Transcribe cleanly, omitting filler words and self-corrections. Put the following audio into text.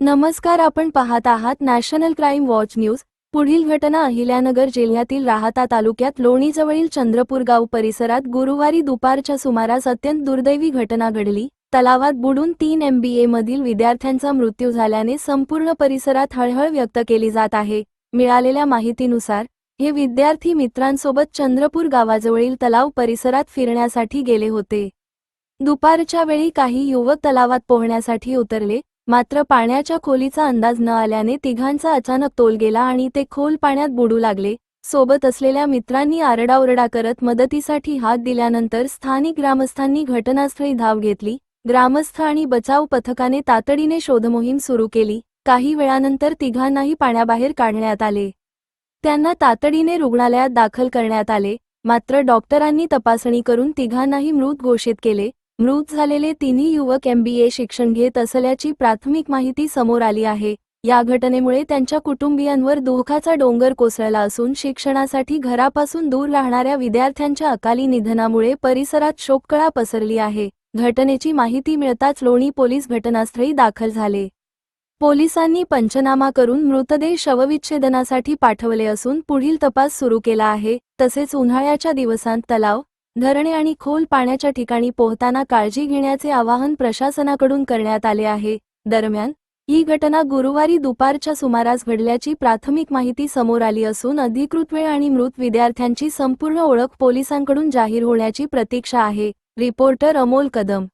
नमस्कार, आपण पाहत आहात नॅशनल क्राईम वॉच न्यूज। पुढील घटना अहिल्यानगर जिल्ह्यातील राहाता तालुक्यात लोणीजवळील चंद्रपूर गाव परिसरात गुरुवारी दुपारच्या सुमारास अत्यंत दुर्दैवी घटना घडली। तलावात बुडून 3 MBA मधील विद्यार्थ्यांचा मृत्यू झाल्याने संपूर्ण परिसरात हळहळ व्यक्त केली जात आहे। मिळालेल्या माहितीनुसार हे विद्यार्थी मित्रांसोबत चंद्रपूर गावाजवळील तलाव परिसरात फिरण्यासाठी गेले होते। दुपारच्या वेळी काही युवक तलावात पोहण्यासाठी उतरले, मात्र पाण्याच्या खोलीचा अंदाज न आल्याने तिघांचा अचानक तोल गेला आणि ते खोल पाण्यात बुडू लागले। सोबत असलेल्या मित्रांनी आरडाओरडा करत मदतीसाठी हाक दिल्यानंतर स्थानिक ग्रामस्थांनी घटनास्थळी धाव घेतली। ग्रामस्थ आणि बचाव पथकाने तातडीने शोधमोहीम सुरू केली। काही वेळानंतर तिघांनाही पाण्याबाहेर काढण्यात आले। त्यांना तातडीने रुग्णालयात दाखल करण्यात आले, मात्र डॉक्टरांनी तपासणी करून तिघांनाही मृत घोषित केले। मृत झालेले तिन्ही युवक MBA शिक्षण घेत असल्याची प्राथमिक माहिती समोर आली आहे। या घटनेमुळे त्यांच्या कुटुंबियांवर दुःखाचा डोंगर कोसळला असून शिक्षणासाठी घरापासून दूर राहणाऱ्या विद्यार्थ्यांच्या अकाली निधनामुळे परिसरात शोककळा पसरली आहे। घटनेची माहिती मिळताच लोणी पोलीस घटनास्थळी दाखल झाले। पोलिसांनी पंचनामा करून मृतदेह शवविच्छेदनासाठी पाठवले असून पुढील तपास सुरू केला आहे। तसेच उन्हाळ्याच्या दिवसांत तलाव, धरणे आणि खोल पाण्याच्या ठिकाणी पोहताना काळजी घेण्याचे आवाहन प्रशासनाकडून करण्यात आले आहे। दरम्यान, ही घटना गुरुवारी दुपारच्या सुमारास घडल्याची प्राथमिक माहिती समोर आली असून अधिकृत वेळ आणि मृत विद्यार्थ्यांची संपूर्ण ओळख पोलिसांकडून जाहीर होण्याची प्रतीक्षा आहे। रिपोर्टर अमोल कदम।